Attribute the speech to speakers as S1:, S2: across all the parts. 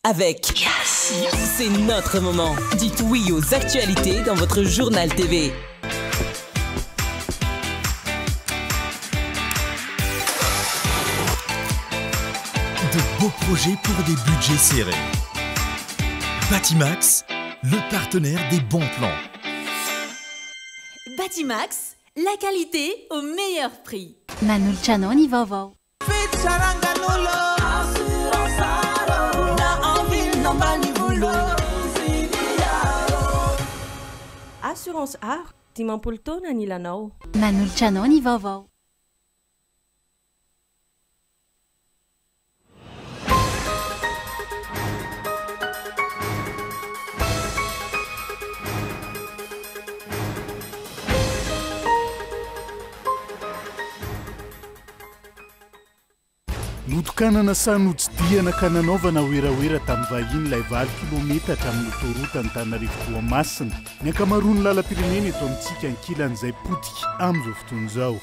S1: avec Yes. C'est notre moment. Dites oui aux actualités dans votre journal TV.
S2: De beaux projets pour des budgets serrés. Batimax, le partenaire des bons plans.
S3: Batimax, la qualité au meilleur prix.
S4: Manulcianoni vaovao.
S5: Assurance Art, dimampolo taona ny ilanao.
S4: Manulcianoni vaovao.
S6: Notokanana sanotsidiana ka nanaovana oeraoera tamin'ny vahiny ilay 20 kilometatra amin'ny autoroute Antananarivo Toamasina. Ny ankamaroany lalam-pirenena eto amintsika ankilan'izay potika amin'izao fotoana izao.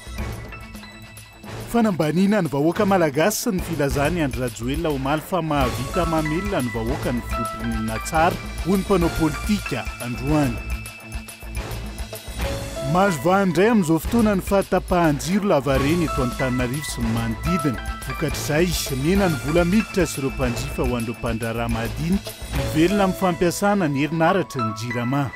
S6: Fanambanina ny vahoaka malagasy ny filazany Andry Rajoelina omaly fa mahavita mamelona ny vahoaka ny filoham-pirenena tsara ho ny mpanao politika androany. Mahazo vahandray amin'izao fotoana ny fahatapahan-jiro lavareny eto Antananarivo sy ny manodidina. Vokatr'izay mena ny vola miditra sy ireo mpanjifa ho an'ireo mpandraraha madinika mivelona amin'ny fampiasana ny herinaratra ny jirama.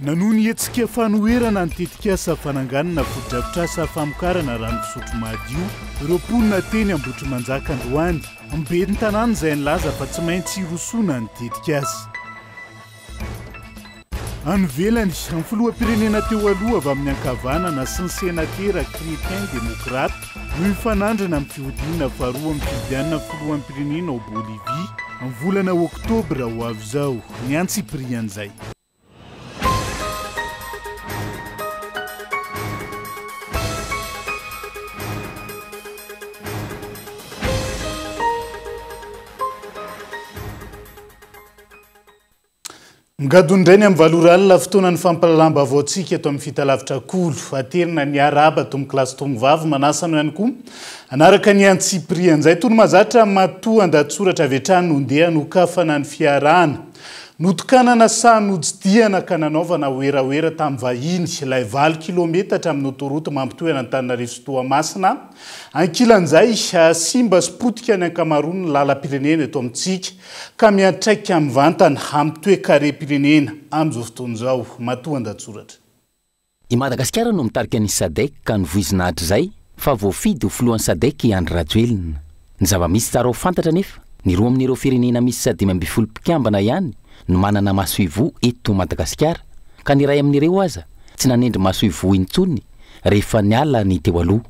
S6: Nanoho ny hetsika fanoherana ny tetikasa fananganana foto-drafitrasa famokarana rano fisotro madio ireo mponina teny Ambohitrimanjaka androany mibeny tanàna izay nilaza fa tsy maintsy irosona ny tetikasa. Anivelany amin'ny filoham-pirenena teo aloha avy amin'ny ankavanana sy ny senatera Chrétien Démocrate no mifanandrana amin'ny fihodinana faharoa amin'ny fifidianana filoham-pirenena ao Bolivia amin'ny volana Oktobra ho avy izao ny antsiprian'izay. Ngadondrainy amin'ny valoralina fotoana ny fampalalamba avaotsika eto amin'ny fitalavitra kolo aterina ny araba tomy klasy tomovavy manasano ihany koa anaraka ny antsiprian'izay toy ny mahazatra matoa andatsoratra avy hatrany nondeha nokafana ny fiarahana notokanana sanojidiana ka nanaovana oeraoera tamin'ny vahiny ilay 20 kilometatra amin'ny autoroute mampitohana Antananarivo sy Toamasina ankilan'izay simba sy potika ny ankamaroany ny lalam-pirenena eto amintsika ka miantraika amin'ny vantana amin'ny toe-kare-pirenena amin'izao fotoana izao matoa andatsoratra.
S7: I Madagasikara no mitarika ny SADC ka nivoizinahitra izay fa voafidy ho filohan'ny SADC i Andry Rajoelina. Ny zava-misy tsara ho fantatra nefa ny roa amin'ireo firenena misy 17 mpikambana ihany no manana maso ivoho eto Madagasikara ka ny ray amin'ireo aza tsy nanendry maso ivoho intsony rehefa niala ny teo aloha.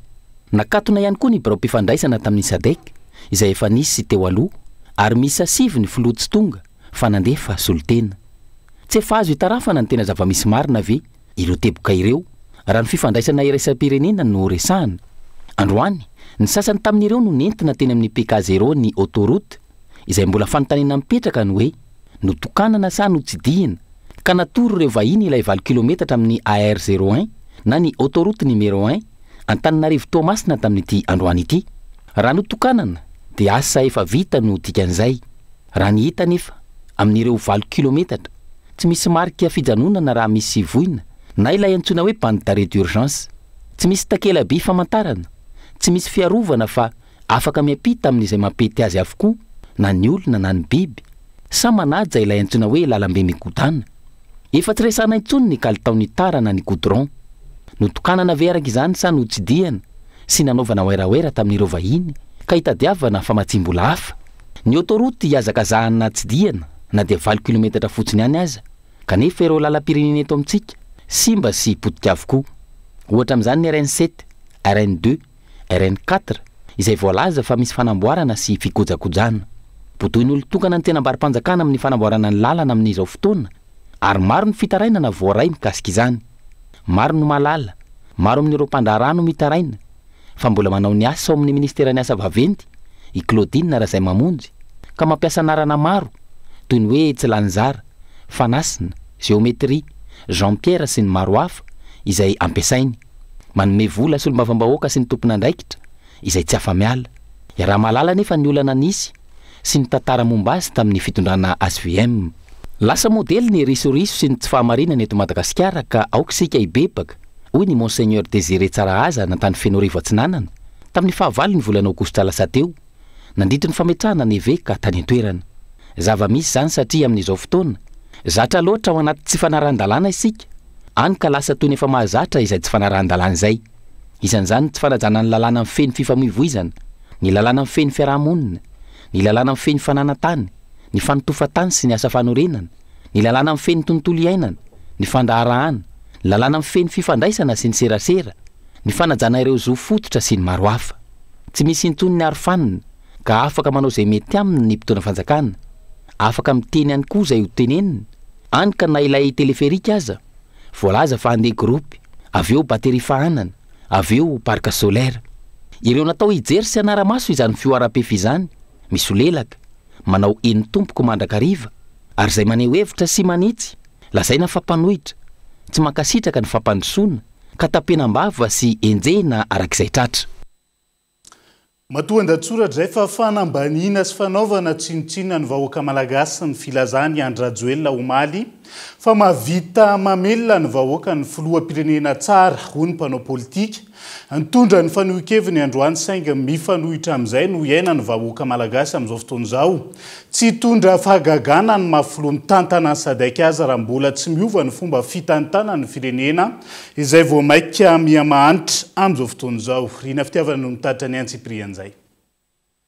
S7: Nakatona ihany koa ny birao-mpifandraisana tamin'ny SADC izay efa nisy teo aloha ary misy asivy ny filoha tsy tonga fa nandefa solotena. Tsy efa azo hitarafana ny tena zava-misy marina ve ireo teboka ireo raha ny fifandraisana iraisam-pirenena no resahana. Androany ny sasany tamin'ireo no nentina teny amin'ny PK0 ny autoroute izay mbola fanontaniana mipetraka ny hoe notokanana sa notsidihina ka natoro ireo vahiny ilay 20 kilometatra amin'ny AR01 na ny autoroute numéro 1 Antananarivo Toamasina tamin'ity androany ity. Raha notokanana dia asa efa vita no dikan'izay. Raha ny hita nefa amin'ireo 20 kilometatra tsy misy marika fijanonana raha misy voina na ilay antsoina hoe bande d'arrêt d'urgence, tsy misy takela-by famantarana, tsy misy fiarovana fa afaka miampita amin'izay mampety azy avokoa na ny olona na ny biby sa manaja ilay antsoina hoe lalambe mikodana. Efa tsy resana intsony ny kalitaony tara na ny goudron. Notokanana ve araka izany sa notsidihana sy nanaovana oeraoera tamin'ireo vahiny ka hitadiavana fa matsimbola hafa. Ny autoroute hiazakazahana tsidihana na dia 20 kilometatra fotsiny ihany aza kanefa ireo lalam-pirenena eto amintsika simba sy potika avokoa. Ohatra amin'izany ny RN7, RN2, RN4 izay voalaza fa misy fanamboarana sy fikojakojana. Potohin'ny olon-tokana ny tena mbarim-panjakana amin'ny fanamboarana ny lalana amin'izao fotoana ary maro ny fitarainana voaray mikasika izany. Maro no malala, maro amin'ireo mpandrarano mitaraina fa mbola manao ny asa ao amin'ny ministeran'ny asa vaventy i Claudine Razay Mamonjy ka mampiasa anarana maro toy ny hoe Tsilanzara, Fanasina, Géométrie, Jean-Pierre sy ny maro hafa izay ampiasainy. Manome vola sy olo-mavambahoaka sy ny tompon'andraikitra izay tsy afa-miala. Raha malala nefa ny olana nisy sy ny tantara momba azy tamin'ny fitondrana SVM. Lasa modely ny risoriso sy ny tsy fahamarinana eto Madagasikara ka aoka sika hibebaka, hoy ny Monseigneur Désiré Tsarahaza nantany Fenorivo Atsinanana tamin'ny fahavalo ny volana Aogositra lasa teo, nandritry ny fametrahana ny eveka tany an-toerana. Zava-misy zany satria amin'izao fotoana zatra loatra ao anaty tsy fanaran-dalàna isika, any ka lasa toy ny efa mahazatra izay tsy fanaran-dalàna izay. Isan'izany tsy fanajana ny lalàna amin'ny feny fifamoivoizana, ny lalàna amin'ny feny fiarahamonina, ny lalàna amin'ny feny fananantany, ny fanotofatany sy ny asa fanorenana, ny lalàna amin'ny feny tontolo iainana, ny fandaharahana, ny lalàna amin'ny feny fifandraisana sy ny serasera, ny fanajana ireo zo fototra sy ny maro hafa. Tsy misy intony ny arofanina ka afaka manao izay mety aminy ny mpitondra fanjakana, afaka miteny ihany koa izay ho tenenina, any ka na ilay teleferika aza, voalaza fa handeha gropy, avy eo bateri fahanana, avy eo parka solaire. Ireo natao hijery sy anara-maso izany fioaram-pefy izany, misy olelaka, manao eny tompoko mandrakariva, ary izay maneho hevitra sy manitsy, lazaina fampanohitra, tsy mankasitraka ny fampandrosoana, ka tapenam-bava sy enjena arak'izay tratra.
S6: Matoan-datsoratra izay fa fanambanina sy fanaovana tsinotsinona ny vahoaka malagasy ny filazany Andry Rajoelina omaly fa mahavita mamelona ny vahoaka ny filoham-pirenena tsara hoy ny mpanao politika. Nitondra ny fanohikeviny Androany sainga mifanohitra amin'izay no iaina ny vahoaka malagasy amin'izao fotoana izao. Tsy hitondra fahagagana ny mahafiloha mitantana ny SADC aza raha mbola tsy miova ny fomba fitantana ny firenena izay vao maika miha-mahanitra amin'izao fotoana izao. Rina fitiavana no mitatra ny Antsiprian zay.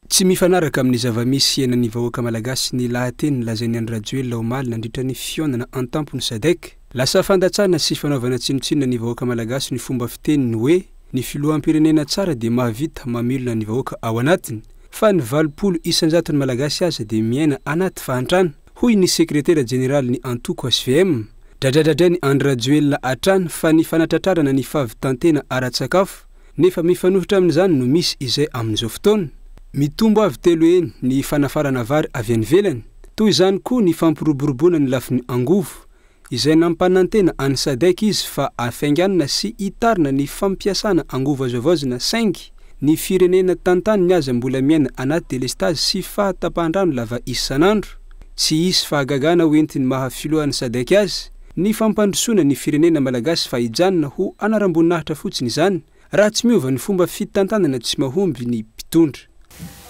S8: Tsy mifanaraka amin'ny zava-misy iainan'ny vahoaka malagasy ny lahateny lazain'ny Andry Rajoelina omaly nandritra ny fionana an-tampony SADC. Lasa fandatsana sy fanaovana tsinotsinona ny vahoaka malagasy ny fomba fiteniny hoe ny filoham-pirenena tsara dia mahavita mamelona ny vahoaka ao anatiny, fa ny 20 isanjaton'ny malagasy aza dia miaina anaty fahantrana, hoy ny sekretera jeneraly ny antoko SVM. Dradradradrainy Andry Rajoelina hatrany fa ny fanatratrarana ny favitantena ara-tsakafo, nefa mifanohitra amin'izany no misy izay amin'izao fotoana. Mitombo avy telo eny ny fanafarana vary avy any ivelany, toy izany koa ny fampiroboroboana ny lafin'ny angovo, izay nampanantena any SADC izy fa afainganana sy hitarina ny fampiasana angovo azoavaozina saingy ny firenena tantany ny aza mbola miaina anaty delestazy sy fahatapahan-drano lava isan'andro. Tsy hisy fahagagana hoentiny mahafilohan'ny SADC azy ny fampandrosoana ny firenena malagasy fa hijanona ho anaram-boninahitra fotsiny izany raha tsy miova ny fomba fitantanana tsy mahomby ny mpitondra.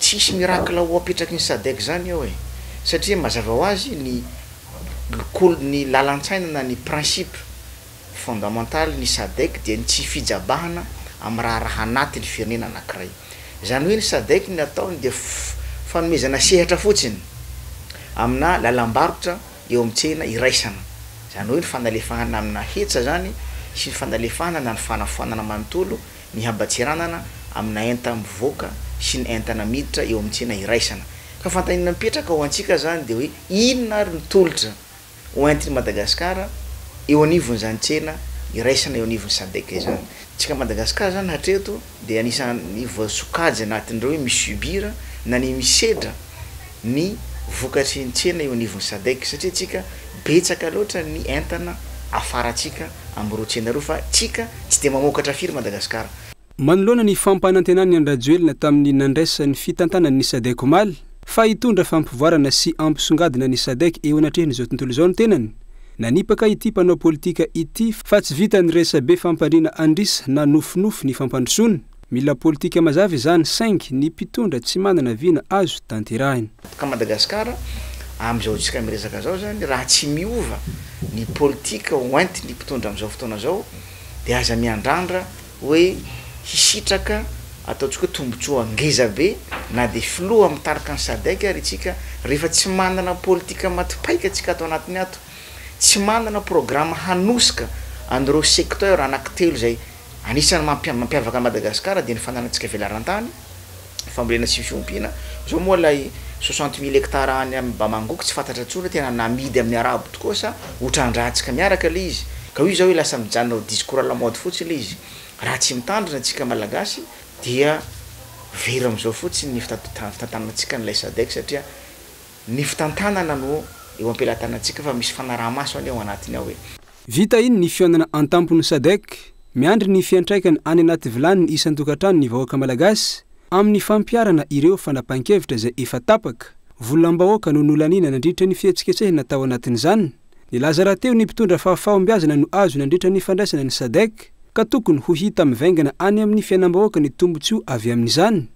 S9: Tsisy miracle ho apetraky ny SADC zany eo e, satria mazava ho azy ny lalan-tsaina na ny principe fondamental ny SADC dia tsy fijabahana amin'ny raha anaty ny firenena anankiray. Zany hoe ny SADC ny ataony dia fanomezana sehatra fotsiny amina lalam-barotra eo amin'ny tsena iraisana. Zany hoe ny fanalefahana amina hetsa zany sy ny fanalefahana na ny fanafoanana manontolo ny habatsiranana amina enta mivoaka sy ny entana miditra eo amin'ny tsena iraisana. Ka fantanina mipetraka ho antsika zany dia hoe inona ary ny tolotra ho entiny Madagasikara eo anivony zany tsena iraisana eo anivony SADC zany. Tsika Madagasikara zany hatreto dia anisan'ny voasokajy anatin'ireo hoe misubira na ny misedra ny vokatry ny tsena eo anivony SADC satria tsika betsaka loatra ny entana afaratsika amin'ireo tsena reo fa tsika tsy dia mamokatra firy Madagasikara.
S8: Manoloana ny fampanantenan'ny Andry Rajoelina tamin'ny nandraisan'ny fitantanan'ny SADC omaly fa hitondra fampivoarana sy ampisongadina ny SADC eo anatrehan'izao tontolo izao ny tenany. Nanipaka ity mpanao politika ity fa tsy vita ny resabe fampandriana andrisa na nofinofy ny fampandrosoana. Mila politika mazava izany saingy ny mpitondra tsy manana viana azo tanterahina.
S9: Ka Madagasikara amin'izao tsika miresaka zao zany raha tsy miova ny politika hoenty ny mpitondra amin'izao fotoana zao dia aza miandrandra hoe hisitraka ataontsika tombotsoa ngeza be na dia filoha mitarika ny SADC ary tsika rehefa tsy manana politika matipaika tsika atao anatiny ato, tsy manana programme hanosika an'ireo secteur anankitelo zay anisany mampiavaka Madagasikara dia ny fananantsika velarantany, fambolena sy fiompiana. Zao moa lay 60,000 hectares any amin'ny Bamangoko tsy fantatra tsony tena namidy amin'ny arabo tokoa sa hotrandrahantsika miaraka le izy. Ka io zao hoe lasa mijanona discours à la mode fotsiny le izy. Raha tsy mitandrina antsika malagasy dia vera amin'izao fotsiny ny fitantanantsika n'ilay SADC satria ny fitantanana no eo ampelantanantsika fa misy fanaraha-maso any ao anatiny ao e.
S8: Vita iny ny fionana an-tampon'ny SADC, miandry ny fiantraikany any anaty vilany ny isan-tokantrano ny vahoaka malagasy amin'ny fampiarana ireo fanapahan-kevitra izay efa tapaka, volam-bahoaka no nolanina nandritra ny fihetsiketsehina tao anatin'izany nilaza raha teo ny mpitondra fahafahombiazana no azo nandritra ny fandraisana ny sadek ka tokony ho hita mivaingana any amin'ny fiainam-bahoaka ny tombontsoa avy amin'izany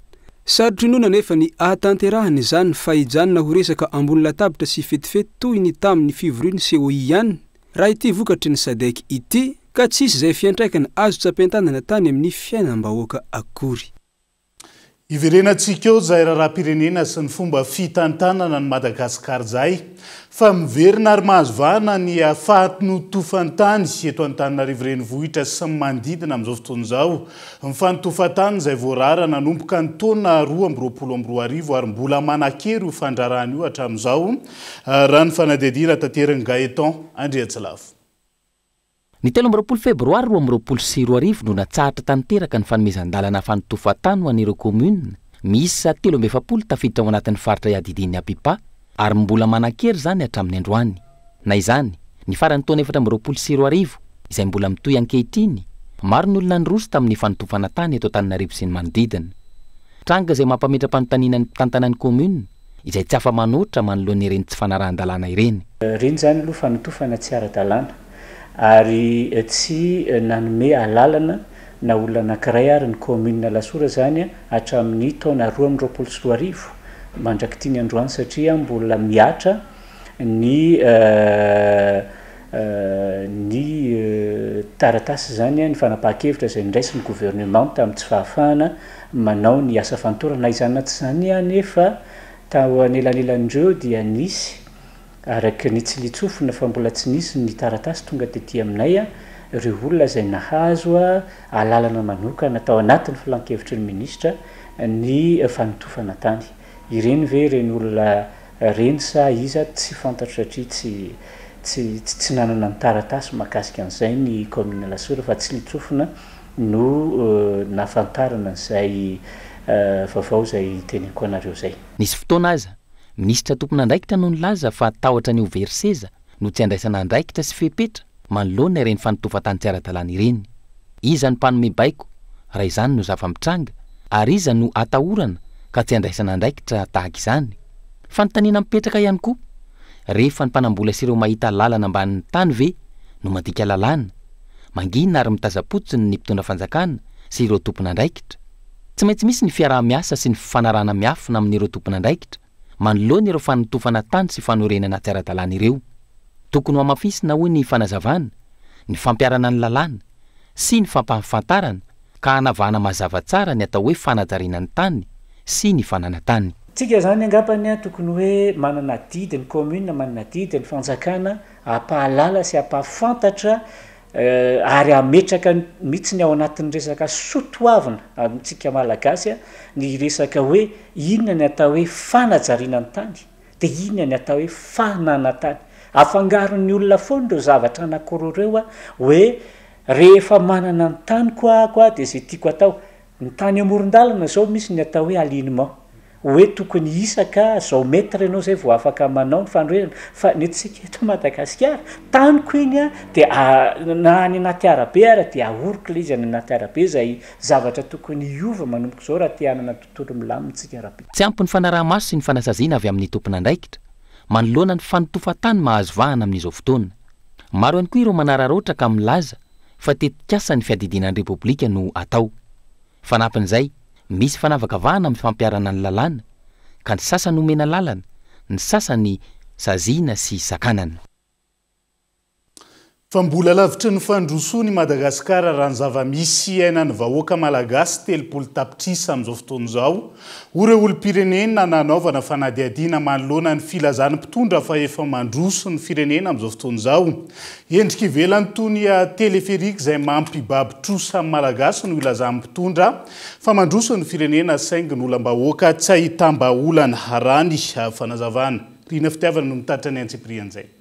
S8: sarotry nona nefa ny ahatanterahany izany fahijanona ho resaka ambony latabitra sy fetifety toy ny tamin'ny fivoriany COI ihany raha ity vokatry ny sadek ity ka tsisy izay fiantraikana azo tsapen-tanana tany amin'ny fiainam-bahoaka akory
S6: iverenantsika eo zay raharam-pirenena sy ny fomba fitantanana ny Madagasikara zay fa miverina ary mahazovana ny fahanotofan-tany eto Antananarivo renivohitra sy ny manodidina amin'izao fotoana izao mifanotofan-tany izay voarara nanomboka ny taona 2022 ary mbola manan-kery io fandrarahana io hatramin'izao raha ny fanadihadiana tanterany Gaëtan Andriatsilavo.
S7: Ny 13 febroary 2024 no natsahatra tanteraka ny fanomezan-dalana fanotofan-tany ho an'ireo komuna misy 37 tafiditra ao anatin'ny faritra iadidin'ny Apipa ary mbola manan-kery zany hatramin'ny androany. Na izany, ny farany taona 2024 izay mbola mitoy ankehitriny, maro ny olona nyrosy tamin'ny fanotofana tany eto Antananarivo sy ny manodidina. Tranga izay mampametra-panontaniana ny mpitantanan'ny komuna izay tsy afa-manoatra manoloana ireny tsy fanarahan-dalàna ireny.
S10: Reny zany aloha fanotofana tsy ara-dalàna ary tsy nanome alalana na olona anankiray ary ny komuna Lasora zany hatramin'ny taona 2024 mandrakitiny androany satria mbola miatra ny taratasy zany ny fanapahan-kevitra izay ndraisin'ny gouvernement tamin'ny tsy fahafahana manao ny asa fantorana izany tsy zany anefa tao anelanelan'ireo dia nisy araky ny tsy litsofina fa mbola tsy nisy ny taratasy tonga tetỳ aminay ireo olona izay nahazo alalana manokana tao anatin'ny filan-kevitry ny ministra ny fanotofana tany. Ireny ve reny olona reny sa iza tsy fantatro satria tsy nanana ny taratasy makasika an'izay ny commune Lasora fa tsy litsofina no nafantarana izay vaovao izay teneniko anareo zay.
S7: Nisy fotoana aza ministra tompon'andraikitra no nilaza fa tahotra ny overseza no tsy andraisana andraikitra sy fepetra manoloana ireny fanotofan-tany tsy ara-dalàna ireny. Iza ny mpanome baiko raha izany no zava-mitranga ary iza no atahorana ka tsy andraisana andraikitra tahaka izany. Fanontaniana mipetraka ihany koa rehefa ny mpanambola sy ireo mahita lalana ambanin'ny tany ve no mandika lalàna mangina ary mitazapotsiny ny mpitondra fanjakana sy ireo tompon'andraikitra. Tsy maintsy misy ny fiaraha-miasa sy ny fanarana miafina amin'ireo tompon'andraikitra manoloana ireo fanotofana tany sy fanorenana tsy ara-dalàna ireo. Tokony ho amafisina hoy ny fanazavana, ny fampiarana ny lalàna sy ny fampahafantarana ka hanavahana mazava tsara ny atao hoe fanajariana ny tany sy ny fanana tany.
S10: Tsika zany angapany tokony hoe manana didy ny commune, manana didy ny fanjakana, ampahalala sy ampahafantatra ary ametraka mihitsy ny ao anatin'ny resaka sotoavina amintsika malagasy ny resaka hoe inona ny atao hoe fanajariana ny tany dia inona ny atao hoe fanana tany. Afangaron'ny olona foana ireo zavatra anankiroa hoe rehefa manana ny tany koa dia izay tiako atao ny tany amoron-dalana zao misy ny atao hoe alignement hoe tokony isaka zao metra ianao zay vao afaka manao ny fanorenana fa ny tsika eto Madagasikara tanyko iny dia na any anaty arabe ary dia ahorika ilay izy any anaty arabe izay zavatra tokony hiova manomboka izao raha te hanana tontolo milamintsika arabe.
S7: Tsy ampy ny fanaraha-maso sy ny fanasaziana avy amin'ny tompon'andraikitra manoloana ny fanotofan-tany mahazo vahana amin'izao fotoana. Maro ihany koa ireo manararoatra ka milaza fa tetikasa ny fiadidinan'ny repoblika no atao. Fanampin'izay misy fanavaka vahana amin'ny fampiarana ny lalàna ka ny sasany omena lalana, ny sasany saziana sy sakanana.
S6: Fa mbola lavitry ny fandrosoany Madagasikara raha ny zava-misy ainan'ny vahoaka malagasy 30 tapitrisa amin'izao fotoana izao. Ireo olom-pirenena nanaovana fanadihadiana manoloana ny filazan'ny mpitondra fa efa mandroso ny firenena amin'izao fotoana izao. Endrika ivelany toy ny teleferika izay mampibaby-trosa amin'ny malagasy no ilazan'ny mpitondra fa mandroso ny firenena saingy ny olam-bahoaka tsy ahitam-baolana harany fanazavana. Rina fitiavana no mitaritra ny antsiprian'izay.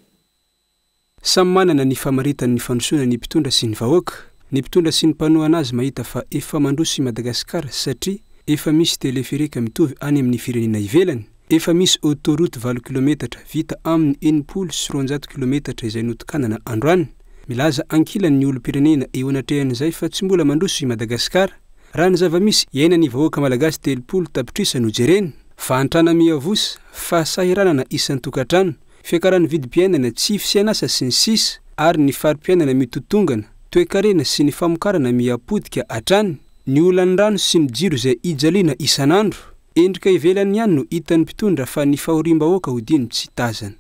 S8: Samy manana ny famaritan'ny ny fandrosoana ny mpitondra sy ny vahoaka. Ny mpitondra sy ny mpanohana azy mahita fa efa mandroso i Madagasikara satria efa misy teleferika mitovy any amin'ny firenena ivelany. Efa misy autoroute 20 km vita amin'ny 1.9 km izay notokanana androany. Milaza ankilan'ny olom-pirenena eo anatrehan'izay fa tsy mbola mandroso i Madagasikara. Raha ny zava-misy iainan'ny vahoaka malagasy 30 tapitrisa no jerena fahantrana miavosa fahasahiranana isan'ny tokantrano fiakaran'ny vidim-piainana tsy fisianasa sy ny sisa ary ny farim-piainana mitotongana toekarena sy ny famokarana miapodika hatrany ny olany rano sy ny jiro izay ijaliana isan'andro endrika ivelany ihany no hitan'ny mpitondra fa ny fahorim-bahoaka hodiny tsy tazana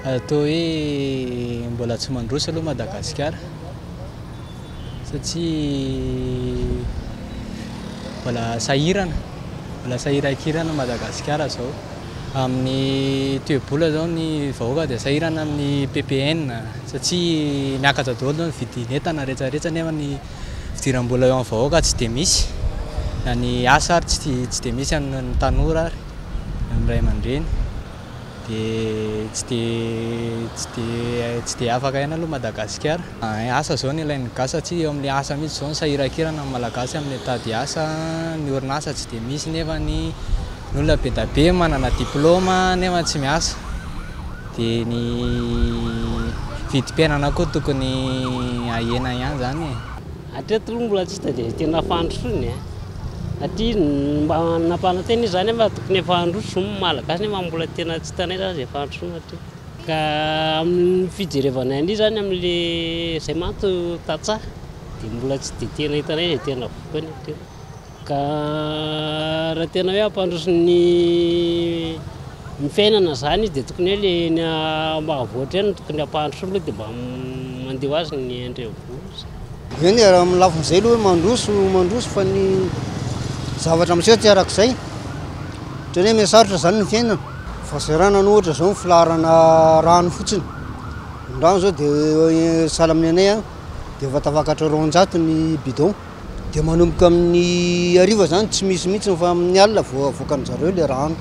S11: atao hoe mbola tsy mandrosa aloha Madagasikara satria mbola sahirakirana Madagasikara zao amin'ny toebola zao ny vahoaka dia sahirana amin'ny PPN satria miakatra daholo zao ny vidin'entana rehetrarehetra nefa ny fidiram-bola eo amin'ny vahoaka tsy dia misy na ny asa ary tsy dia misy ny tanora ary amin'ny ray aman-dreny dia tsy dia afaka ihany aloha Madagasikara asa zao ny ilain'ny gasy satria eo amin'ilay asa mihitsy zao ny sahirakirana amin'ny malagasy amin'ny tady asa ny orinasa tsy dia misy nefa ny olona be da be manana diplôma nefa tsy miasa dia ny vidim-piainana koa tokony ahena ihany zany
S12: hatreto aloha mbola tsista dia tena fandrosony satria mba nampanantena izy zany mba tokony efa androso malagasy nefa mbola tena tsy tanay zany efa androsona hatreto ka amin'ny fijerevana any zany amin'le zay manto tatsaha dia mbola tsy dia tena hitanay dia tena vokany hatreto ka raha tena hoe ampandrosony ny fiainana zany izy dia tokony hoe le ny mahavoatra eny tokony ampandroso aloha dia mba mandeho azy ny andrevosy
S13: eny raha amin'ny lafin'izay aloha hoe mandroso fa ny zavatra amin'izay tsy arak'izay ohatra hoe mihasarotra zany ny fiainana fasarana no ohatra zao ny filarana rano fotsiny ny rano zao dia sahala amin'ny anay dia efa tafakatra 200 ny bidon dia manomboka amin'ny ariva zany tsy misy mihitsy fa amin'ny alina voakan'ny zareo le rano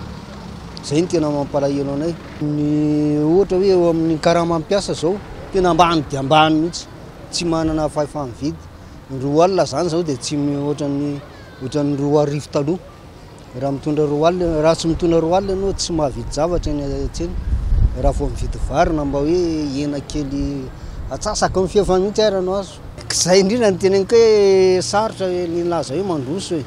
S13: zay ny tena mampalahelo anay ny ohatra hoe eo amin'ny karamampiasa zao tena ambany dia ambany mihitsy tsy manana fahefany vidy ny 2 alina zany zao dia tsy ohatran'ny 2 arivo taloha raha mitondra 2 alina raha tsy mitondra 2 alina anao tsy mahavidy zavatra eny atsena raha vao mividy varina mba hoe hena kely atsasaka amin'ny fiefany mihitsy aranao azo zay indrindra ny teneniko hoe sarotra ny laza hoe mandroso hoe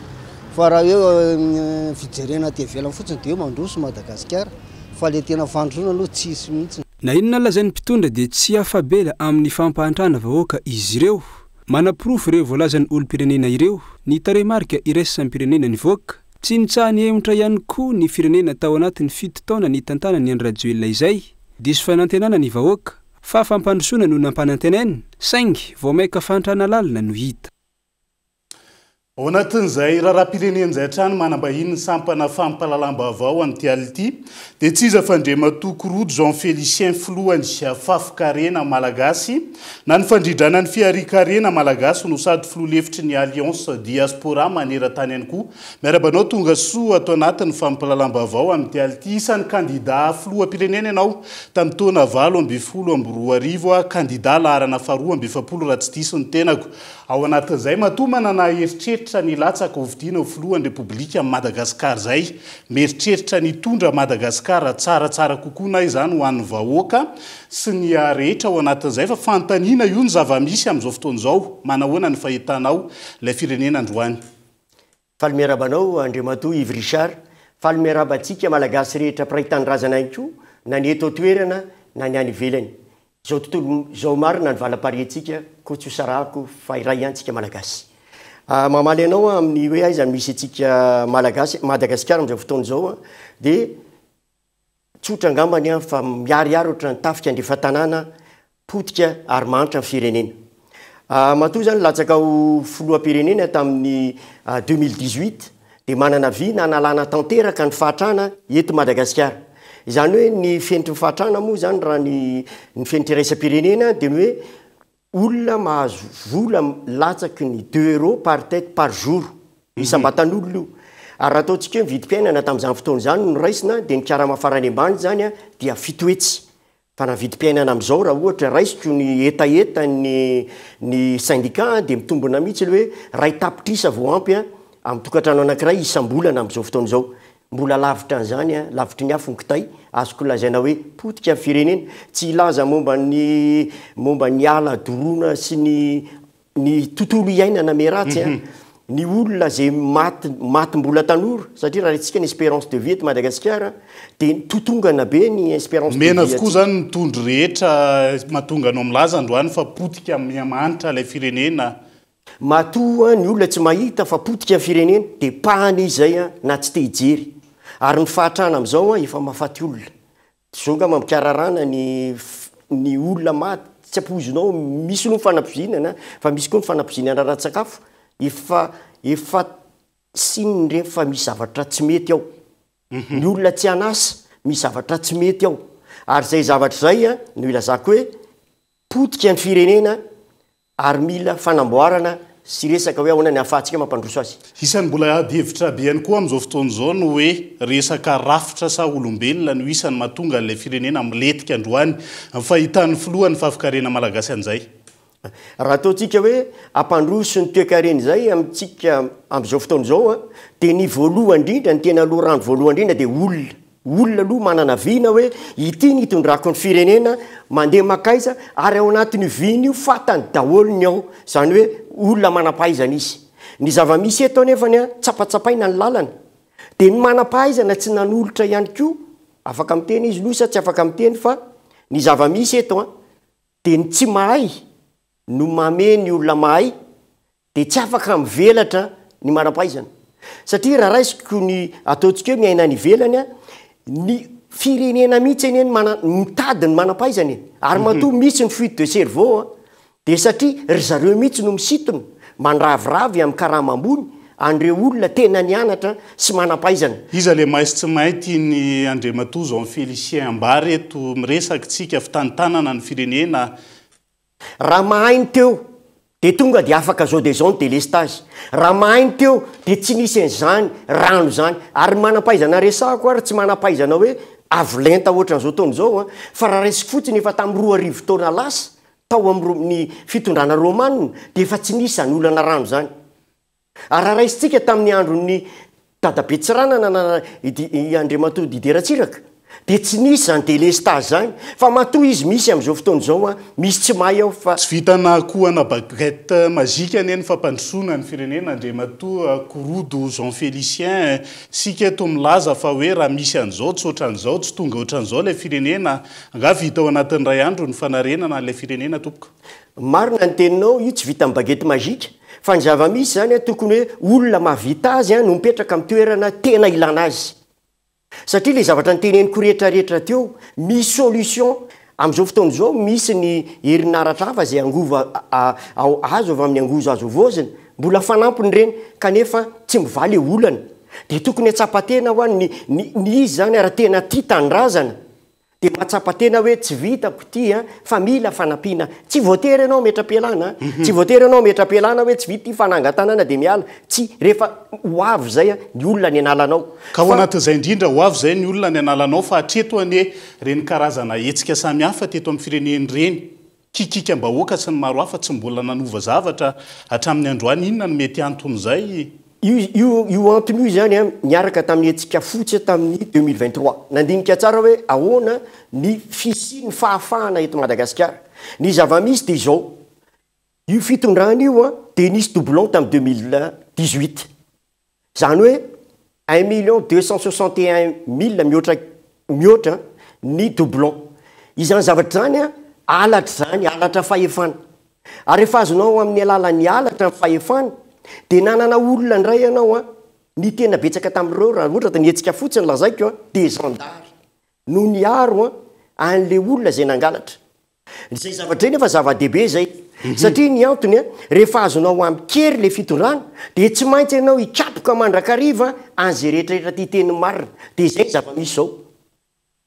S13: fa raha hoe fijerena ty ivelany fotsiny dia hoe mandroso Madagasikara fa le tena fandrosona aloha tsisy mihitsy
S8: na inona lazain'ny mpitondra dia tsy afabela amin'ny fampahantrana vahoaka izy ireo manapirofo ireo voalazan'ny olom-pirenena ireo ny taremarika iraisany pirenena ny voaka tsy nitsahany emotra ihany koa ny firenena tao anatin'ny 7 taona ny tantanany any radioelona izay diso fanantenana ny vahoaka fa fampandrosoana no nampanantenainy saingy vao maika fantrana lalina no hita
S6: ao anatin'izay raharam-pirenen'izay hatrany manambahiny ny sampana fampalalam-baovao amin'ity ality dia tsy iza fandrematoko rojo Jean Félicien filohany fafikarena malagasy na ny fandridrana ny fiarikarena malagasy no sady filoha lefitry ny Alliance Diaspora maneran-tany ihany koa miarabanao tonga soa atao anatin'ny fampalalam-baovao amin'ity ality isan'ny kandida filoham-pirenena ianao tamin'ny taona 2024 kandida laharana faharoa 2020 raha tsy diso ny tenako ao anatin'izay matoa manana eritreritra ny latsaka hovidiana ho filohan'ny repoblika Madagasikara zay mieritreritra ny tondra Madagasikara tsaratsara kokoa na izany ho an'ny vahoaka sy ny rehetra ao anatin'izay fa fantaniana io ny zava-misy amin'izao fotoan'izao manahoana ny fahitanao ilay firenena androany
S14: faly miarabanao Andriamatoa Yves Richard faly miarabantsika malagasy rehetra pirahitany razana ihany na ny eto toerana na ny any ivelany zao tontolo zao marina ny valam-paretsika koa tsy hosarahako fa iray antsika malagasy mamaly anao amin'ny hoe aizany misy atsika malagasy Madagasikara amin'izao fotoana zao dia tsotra angambany fa miariary ohatran'ny tafika andrefa-tanàna potika ary manitra ny firenena matoa zany latsaka ho filoham-pirenena tamin'ny 2018 dia manana vy na nalana tanteraka ny fahatrana eto Madagasikara izany hoe ny fenitry ny fahatrana moa zany raha ny fenitry iraisam-pirenena dia ny hoe olona mahazo vola latsaky ny 2 € par tête par jour isam-batan'olona io ary raha ataontsika hoe mividim-piainana tamin'izany fotoana zany no raisina dia ny karama farany ambany zany dia fitoetsy fa na vidim-piainana amin'izao raha ohatra raisiko ny etaeta ny syndicat dia mitombona mihitsy le hoe ray tapitrisa vao ampy amin'ny tokantrano anankiray isam-bolana amin'izao fotoana izao mbola lavitra an'izany lavitry ny afo ny kitay azoko lazaina hoe potika amin'ny firenena tsy ilaza momba ny ala dorona sy ny tontolo iainana meratsy ny olona zay matymbola tanora satria raha retsika ny espérance de vie eto Madagasikara dia totongana be ny espérance de vie.
S6: Mena avokoa zany mitondry rehetra mahatonga anao milaza androany fa potika miamanitra ilay firenena.
S14: Matoa ny olona tsy mahita fa potika ny firenena dia pahany izy zay na tsy te hijery. Ary ny fahatrana amin'izao efa mahafaty olona. Zonga mampiararana ny olona maty tsy ampozinao misy no fanampozinana fa misy koa ny fanampozinana raha-tsakafo efa sinireny fa misy zavatra tsy mety ao. Ny olona tsy anasa misy zavatra tsy mety ao. Ary zay zavatra zay no ilazako hoe potika ny firenena ary mila fanamboarana sy resaka hoe ahoana ny ahafahantsika mampandroso azy.
S6: Isan'ny mbola adihevitra be ihany koa amin'izao fotoana izao no hoe resaka rafitra sa olombelona no isan'ny mahatonga an'ilay firenena miletika androany amin'ny fahitan'ny filohan'ny fahafikarena malagasy an'izay.
S14: Raha ataontsika hoe ampandroso ny toe-karena izay amintsika amin'izao fotoana izao dia ny voalohany indrindra ny tena loharanon voalohany indrindra dia olona aloha manana viana hoe ity ny hitondrako ny firenena mandeha makaiza ary ao anatin'ny viany io fatany daholony ao zany hoe olona manam-pahaizana izy. Ny zava-misy eto anefany tsapatsapaina ny lalana dia ny manam-pahaizana tsy nanolotra ihany koa afaka miteny izy losa tsy afaka miteny fa ny zava-misy eto dia ny tsy mahay no mameny olona mahay dia tsy afaka mivelatra ny manam-pahaizana satria raha raisiko ny ataontsika hoe miaina ny velany ny firenena mihitsy eny mitady ny manam-pahaizana ary matoa misy ny fuite de cerveau dia satria ry zareo mihitsy no misitona mandraviravy amin'ny karama ambony andreo olona tena nianatra sy manam-pahaizana.
S6: Iza le maisy tsy maity ny Andriamatoa zao Félicien Ambary eto miresaka tsika fitantanana ny firenena.
S14: Raha mahainy teo dia tonga dia afaka zao dia zao ny délestage. Raha mahainy teo dia tsy nisy an'izany rano zany ary manam-pahaizana resako ary tsy manam-pahaizana hoe avolenta ohatran'izao taona izao fa raha resiko fotsiny efa tamin'ny 2 taona lasa tao amin'ny fitondrana romanina dia efa tsy nisy zany olana rano zany. Ary raha raisitsika tamin'ny andron'ny Dadabetsiranana i Andriamatoa Didier Ratsiraka dia tsy nisy zany délestage zany fa matoa izy misy amin'izao fotoana izao misy tsy mahay ao fa
S6: tsy vitana kohana baguette mazika eny fampandrosoana ny firenena Andriamatoa Korodo Jean Félicien sika eto milaza fa hoe raha misy an'izao tsy ohatran'izao tsy tonga ohatran'izao ilay firenena nga vita ao anatin'ny ray andro ny fanarenana ilay firenena tompoko.
S14: Marina ny teninao io tsy vita amin'ny baguette mazika fa ny zava-misy zany tokony hoe olona mahavita azy no mipetraka amin'ny toerana tena ilana azy. Satria le zavatra ny teneniko rehetrarehetra teo misy solution amin'izao fotoana izao misy ny herinaratra hafa zay angova azo avy amin'ny angozo azo vozina mbola fanampiny reny kanefa tsy mivaly olana dia tokony hatsapatena ho any ny izy zany raha tena tia tandrazana dia mahatsapatena hoe tsy vitako ty fa mila fanampiana. Tsy voatery ianao metra-pialana tsy voatery ianao metra-pialana hoe tsy vita ty fanangatanana dia miala tsy rehefa ho avy zay ny olona ny analanao
S6: ka ho anatin'izay indrindra ho avy zay ny olona ny analanao fa hatreto ane reny karazana hetsika samihafa teto amin'ny fireneny reny kikikam-bahoaka sy ny maro hafa tsy mbola nanova zavatra hatramin'ny androany inona no mety anton'izay.
S14: Io antony io zany miaraka tamin'ny hetsika fotsy tamin'ny 2023 nandinika tsara hoe ahoana ny fisiany fahafahana eto Madagasikara. Ny zava-misy dia izao io fitondrana io dia nisy doublon tamin'ny 2018 zany hoe 1 mihoatra ny doublon. Izany zavatra zany alatra fahefana ary rehefa azonao amin'ny alalan'ny alatra ny fahefana dia nanana olona ndray ianao ny tena betsaka tamin'ireo raha ohatra dia nyhetsika fotsiny lazaiko dia zandary no niaro an'le olona zay nangalatra. Zay zavatra iny efa zava-dehibe zay satria ny antony rehefa azonao amin'ny kery le fitondrana dia tsy maintsy ianao hikapoka mandrakariva an'izay rehetrarehetra ty teny marina dia zay zava-misy zao.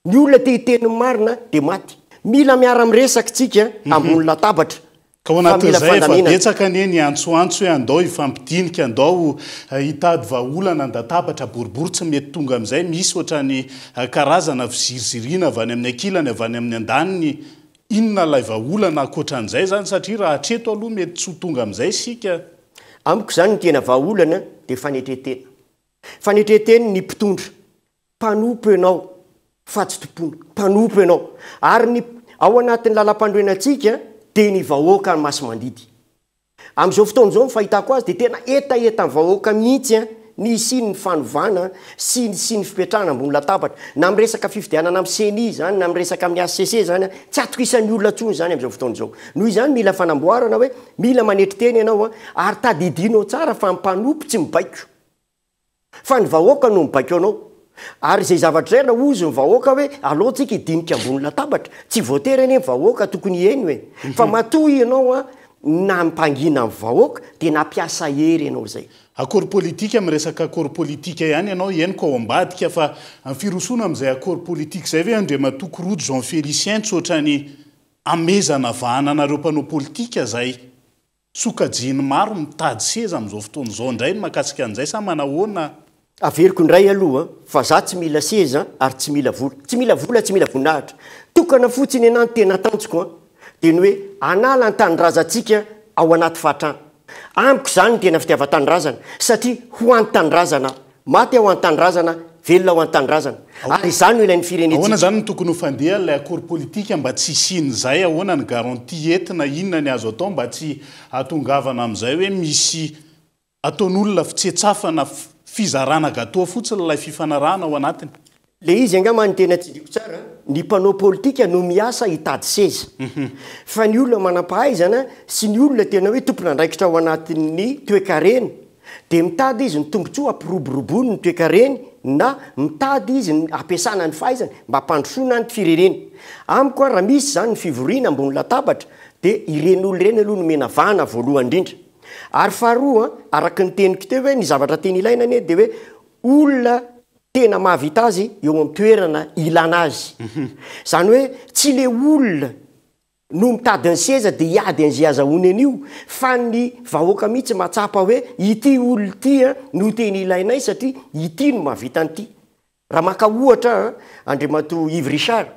S14: Ny olona te hiteny marina dia maty. Mila miara miresaka tsika ambony latabatra.
S6: Ka ho anatin'izay efa betsaka anie ny antsoantso hoe andao ifampidinika andao hitady vahaolana andatabatra boribory tsy mety tonga amin'izay misy ohatrany karazana fizirizirina avy any amin'ny ankilany avy any amin'ny andaniny inona lay vahaolana ankoatran'izay zany satria raha hatreto aloha mety tsy ho tonga amin'izay sika.
S14: Amiko zany ny tena vahaolana dia fanetretena. Fanetretena ny mpitondra mpanompo ianao fa tsy tompona mpanompo ianao ary ny ao anatin'ny lalam-pandroenantsika dia ny vahoaka ny maso mandidy am'izao fotoan'zao fahitako azy de tena etaeta vahoaka mihitsy a ny sy ny fanovana sy ny fipetrahana ambony latabatra na miresaka fifidianana am CNI zany na miresaka amin'ny ACC zany tsy atokisan'ny olona tsony zany am'izao fotoan'zao noho izany mila fanamboarana hoe mila manety teny ianao a ary tadidinao tsara fa mpanompo tsy mibaiko fa ny vahoaka no mibaiko anao ary zay zavatra zay na ozy ny vahoaka hoe alohatsika hidinika ambony latabatra tsy voatery eny vahoaka tokony eny hoe fa matoy ianao a na mpangina amin'ny vahoaka de nampiasa hery ianao zay
S6: accord politique amresaka accord politique ihany ianao eny ko ao ambadika fa amin'ny firosona am'izay accord politique zay ve andre matoko rojo Jean Félicien tsotrany amezana vahananareo mpanao politika zay sokajiny maro mitady seza am'izao fotoan'izao indray makasika an'izay sa manahoana
S14: averiko indray aloha fa za tsy mila seza ary tsy mila vola tsy mila vola tsy mila voninahitra tokana fotsiny enany tena tanjoko de ny hoe anala ny tanindrazantsika ao anaty fahatrano amiko zany tena fitiava-tanindrazana satria ho an-tanindrazana maty ao an-tanindrazana velona ao an-tanindrazana ary zany ho ilain'ny firenetsika
S6: ahoana zany ny tokony ho fandeha ilay accord politique mba tsy isiny zay ahoana ny garantie entina inona ny azo atao mba tsy atongavana am'izay hoe misy ataon'olona fitsetsafana fizarana gatoa fotsiny ilay fifanarahana ao anatiny
S14: le izy angamba ny tena tsidiko tsara ny mpanao politika no miasa hitady seza fa ny olona manam-pahaizana sy ny olona tena hoe tompona andraikitra ao anatin'ny toekareny de mitady izy ny tombontsoa ampiroborobono ny toekareny na mitady izy ny ampiasana ny fahaizana mba hampandrosoana ny fireneny amiko raha misy zany ny fivoriana ambony latabatra de ireny olo ireny aloha no menavahana voalohany indrindra ary faharoa araka ny teniko teo hoe ny zavatra teny ilaina ane de hoe olona tena mahavita azy eo amin'ny toerana ilana azy zany hoe tsy le olona no mitady ny seza de hiady an'izay azahoany an'io fa ny vahoaka mihitsy matsapa hoe ity olona ity no teny ilainay satria ity no mahavita an'ity raha maka ohatra Andriamato Yves Richard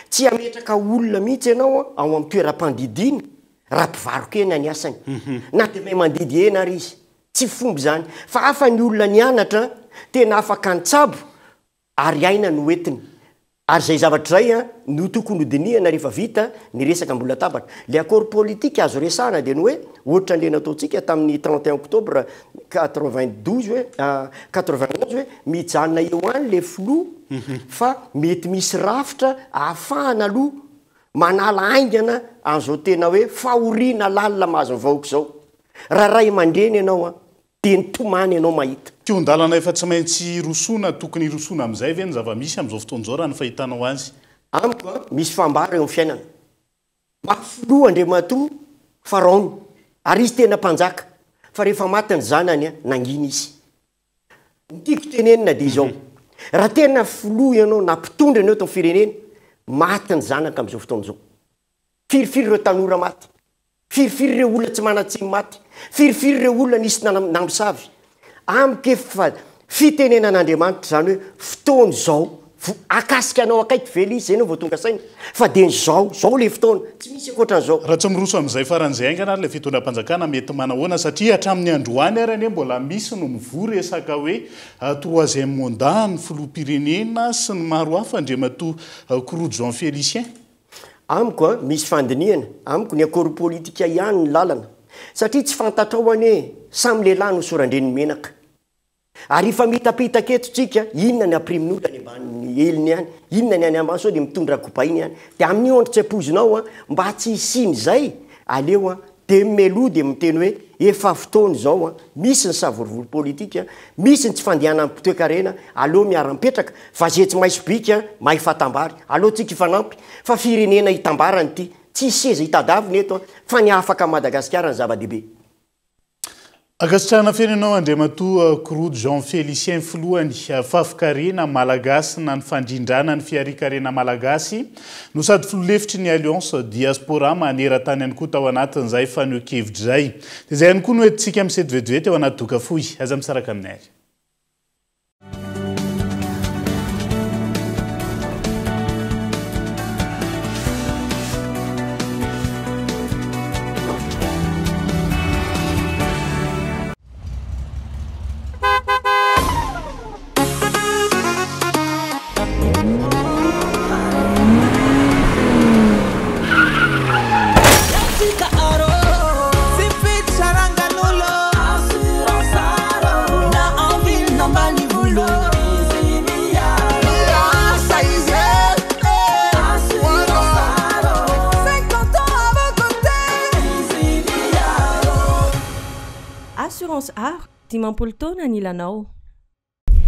S14: tsy ametraka olona mihitsy ianao ao amin'ny toeram-pandidiny raha mpivaroka eny any asany na de mahay mandidy ena ary izy tsy fomby zany fa afa ny olona nianatra tena afaka antsabo ary aina no entiny ary zay zavatra zay no tokony hodinihana rehefa vita ny resaka ambony latabatra le accord politique azo resahana de ny hoe ohatra le nataontsika tamin'ny 31 octobre 92 hoe 91 hoe mijanona eo any le flou fa mety misy rafitra ahafahana aloha manala aingana an'izao tena hoe fahoriana lalina mahazo ny vahoaka zao raha ray mandreny ianao de nitomany ianao mahita
S6: tiondalana efa tsy maintsy rosona tokony rosona am'izay ve ny zava-misy am'izao fotoan'izao raha ny fahitanao azy
S14: amiko misy fambara eo amin'ny fiainana mafilo Andriamato faraony ary izy tena mpanjaka fa rehefa maty ny zanany nangina izy nitiako tenenina de izao raha tena filo ianao na mpitondra anao tao firenena maty ny zanaka am'izao fotoan'izao firifiry ireo tanora maty firifiry ireo olona tsy manatsimy maty firifiry ireo olona nisy namisavy amiko efa fitenenan'Andriamanitra zany hoe fotoana zao akasika anao akaiky vely izy zay anao vao tonga saina fa de zao le fotoana tsy misy akoatran'izao
S6: raha tsy miroso am'izay faran'izay aingana le fitondram-panjakana mety manahoana satria hatramin'ny androany ary ane mbola misy no mivory resaka hoe troisième mandat ny filoham-pirenena sy ny maro hafa Andriamato Rojo Jean Félicien
S14: amiko misy fandinihana amiko ny accord politika ihany ny lalana satria tsy fantatrao ane samy lehilahy no sorandreny menaka ary efa mitapitaka eto tsika inona ny aprimin'olona ny ambany eliny ihany inona ny any ambany sao de mitondra kopainy ihany de amin'ny ondro tsy ampozinao mba tsy isiny zay aleo de melo de miteny hoe efa fotoany zao misy ny savorovolo politika misy ny tsy fandehana amin'ny toe-karena aleo miara-mipetraka fa zay tsy maisy bika mahay fatambary aleo tsika ifanampy fa firenena hitambarany ity tsy seza hitadaviny eto fa ny afaka Madagasikara ny zava-dehibe
S6: akasitrahana firenenao Andriamato Rojo Jean Félicien filohany fafikarena malagasy na ny fandrindrana ny fiarikarena malagasy no sady filohelefitry ny Alliance Diaspora maneran-tany ihany koa tao anatin'izay faneho-kevitra zay de zay ihany koa no entintsika misety vetivety ao anaty doka fohy aza misaraka aminay ary
S5: assurance art 10 taona ny ilanao.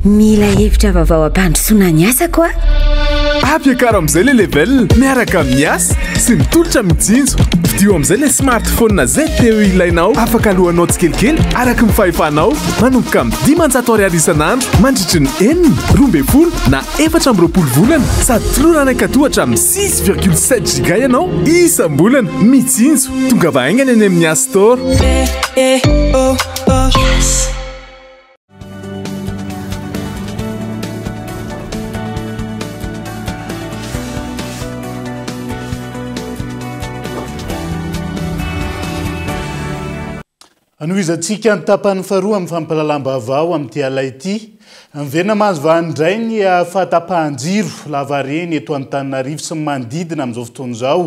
S15: Mila hevitra vaovao ampandrosoana ny asa koa.
S16: Ampiakaro amin'izay le level miaraka amin'ny asa sy mitolotra mijinjo. Vidio amin'izay le smartphone zay teo ilainao, afaka alohanao tsikelikely araka ny fahefanao, manomboka amin'ny 500 ariary isan'andro mandritry ny 420 na 420 volana, sady tolorana katohatra amin'ny 6,7 giga ianao isam-bolana. Mijinjo tonga vahaingana any amin'ny App Store.
S6: Anoizantsika ny tapany faharoa amin'ny fampalalam-baovao amin'ity alay ity. Mivena mahazo vahandray ny fahatapahan-jiro lavareny eto Antananarivo sy manodidina amin'izao fotoana izao.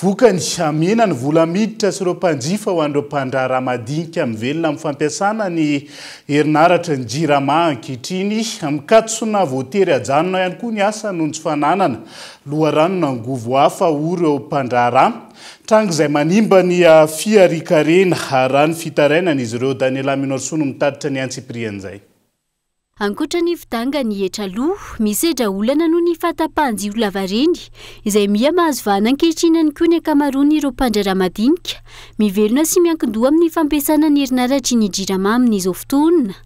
S6: Vokany amena ny vola miditra sy ireo mpanjifa ho an'ireo mpandraharaha madinika mivelona amin'ny fampiasana ny herinaratra ny jirama ankehitriny. Amin'ny katsona voatery hajanona ihany koa ny asa noho ny tsy fananana loharano nangovo hafa ho ireo mpandraharaha. Tranga izay manimba ny fiarikarena raha ny fitarainan'izy ireo. Daniela Minorsono mitaditra ny antsiprian'izay.
S4: Ankoatra ny fidanga ny etraloha, misedra olana noho ny fahatapahan-jiro lavareny izay miha mahazo vahana ankehitriny koa ny ankamaroany ireo mpandraharaha madinika mivelona sy miankin-doha amin'ny fampiasana ny herinaratra ny jirama amin'izao fotoana.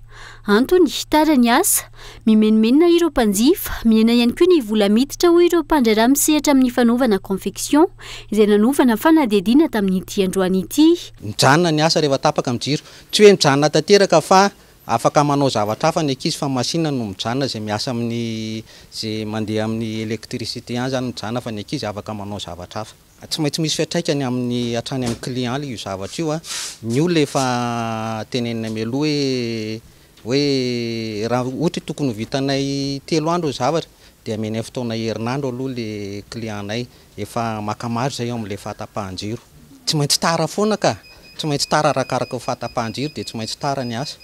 S4: Antony tara ny asa, mimenomenona ireo mpanjifa, mihena ihany koa ny vola miditra ho ireo mpandraharaha misehatra amin'ny fanaovana confection izay nanovana fanadihadiana tamin'ity androany ity.
S17: Mijanona ny asa rehefa tapaka amin'ny jiro, tsy hoe mijanona tanteraka fa afaka manao zavatra hafa ny ankizy fa masinina no mijanona izay miasa amin'ny izay mandeha amin'ny électricité ihany zany mijanona fa ny ankizy afaka manao zavatra hafa. Tsy maintsy misy fiatraikany amin'ny hatrany amin'ny client io zavatra io ny olona efa tenenina mialoha hoe raha ohatra tokony vitanay 3 andro zavatra dia amenay fotoana herinandro aloha le clientnay efa makamaro zay eo amin'le fahatapahan-jiro. Tsy maintsy tara foana ka, tsy maintsy tara arakaraka fahatapahan-jiro dia tsy maintsy tara ny asa.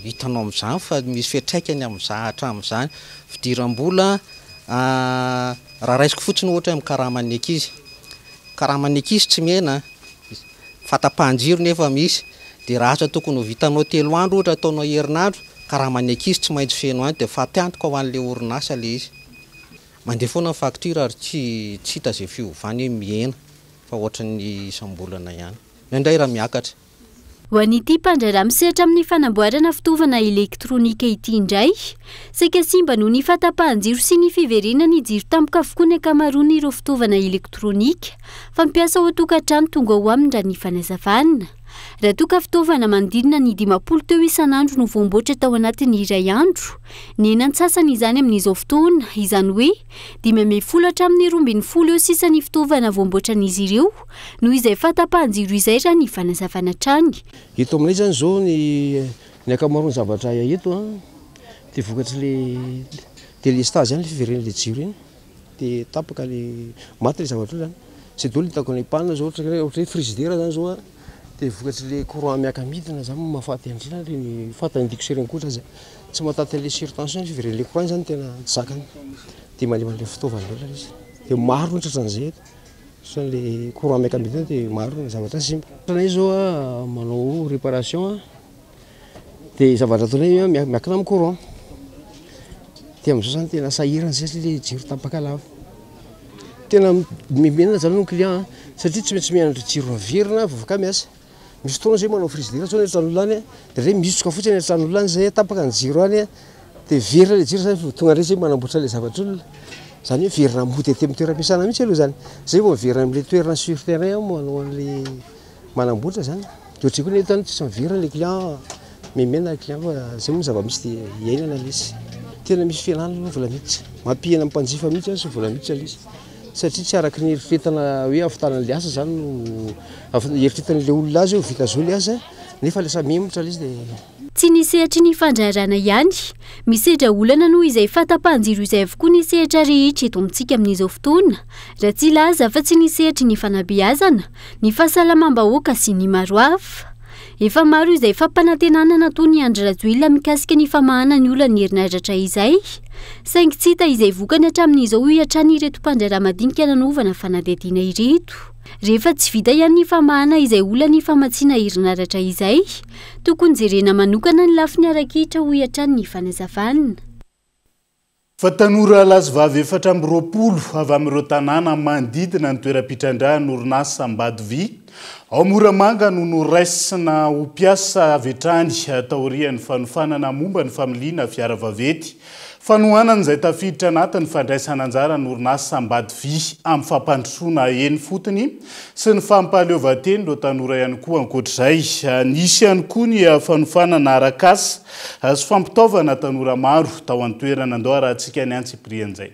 S17: Hitanao amin'izany fa misy fiatraikany amin'izany hatramin'izany fidiram-bola. Raha raisiko fotsiny ohatra amin'ny karaman'ny ankizy. Karaman'ny ankizy tsy mihena, fahatapahan-jiro nefa misy. Dia raha asa tokony ho vitanao 3 andro ohatra ataonao herinandro, karaman'ny ankizy tsy maintsy feno any dia faty-antoka ho an'ilay orinasa le izy. Mandeha foana ny facture ary tsy hita izay fiovany hoe mihena fa ohatran'ny isam-bolana ihany. Indray raha miakatra.
S4: Ho an'ity mpandraharaha misehatra amin'ny fanamboarana fitaovana elektronika ity indray, saika simba noho ny fahatapahan-jiro sy ny fiverenana ny jiro tampoka avokoa ny ankamaroany ireo fitaovana elektronika fampiasa ao an-tokantrano tonga ho aminy raha ny fanazavana. Raha toka fitaovana manodidina ny 50 teo isan'andro no voamboatra tao anatin'ny iray andro, ny enan-tsasany izany amin'izao fotoana, izany hoe 510 hatramin'ny 12 eo sisa ny fitaovana voamboatran'izy ireo noho izay fahatapahan-jiro izay raha ny fanazavana trany.
S18: Eto aminay zany zao ny ankamaroany zavatra eto dia vokatry le délestage zany le fiverenana le jiro iny dia tapaka le maty le zavatra zany. Sy dolo ny hitako ny panina zao ohatra hoe frigidaire zany zao dia vokatry le courant miaka-midina zany mahafaty andrina reny fatany indiko reny koatra zay. Tsy mahataty an'le surtension fiverenana le courant zany tena zakany dia malemana le fitaovana loatra izy. Dia maro ny tratran'izay eto. Sa le courant miaka-midina dia maro ny zavatra simba. Tanay zao manao réparation dia zavatra ataonay miakina amin'ny courant. Dia amin'izao zany tena sahirana zay le jiro tapaka lava. Tena mimenana zany ny client satria tsy maintsy mianatra jiro averina vovaka miasa. Misy fotoana zay manao frigidaire zao ny tran'olona any dia re misoka fotsiny ny tran'olona any zay tapaka ny jiro any dia verina le jiro zany tonga indray zay manamboatra le zavatra olona. Zany hoe verina mody atỳ amin'ny toeram-piasana mihitsy aloha zany. Zay vao verina amin'ilay toerana sur terrain manao an'ilay manamboatra zany. Dia ohatry koa netany tsy miverina le client memena client fa zay moa zava-misy dia iainana le izy. Tena misy fianana aloha vola miditra. Mampihena mpanjifa mihitsy sy vola miditra le izy. Satria tsy araky ny eritreretana hoe ahavitanan'le asa zany no eritreretan'ilay olona azy hoe vita zao le asa nefa lasa memotra le izy dia
S4: tsy nisehatra ny fandraharana ihany, misedra olana noho izay fahatapahan-jiro izay avokoa nisehatra rehetra eto amintsika amin'izao fotoana, raha tsy laza fa tsy nisehatra ny fanabeazana, ny fahasalamam-bahoaka sy ny maro hafa. efa maro izay fampanantenana toy ny Andry Rajoelina mikasika ny famahana ny olona ny herinaratra izay saingy tsy hita izay vokany hatramin'izao hiatrany ireto mpandray madinika nanovana fanadihadiana ireto. Rehefa tsy vita ihany ny famahana izay olana ny famatsiana herinaratra izay tokony jerena manokana ny lafiny arakitra ho hiatrany ny fanazavana.
S6: Fa tanora lasivavy 420 avy amin'ireo tanàna manodidina ny toeram-pitrandrahana orinasa Mbadivy ao Moramanga no noraisina ho mpiasa avy hatrany taorian'ny fanofanana momba ny familiana fiara vaventy. Fanohanana izay tafiditra anatin'ny fandraisana anjara ny orinasa Mbadivy amin'ny fampandrosoana eny fotony sy ny fampahaleovan-teny ireo tanora ihany koa ankoatr'izay. Nisy ihany koa ny fanofanana arak'asa sy fampitaovana tanora maro tao an-toerana andao rahantsika ny Antsiprian'izay.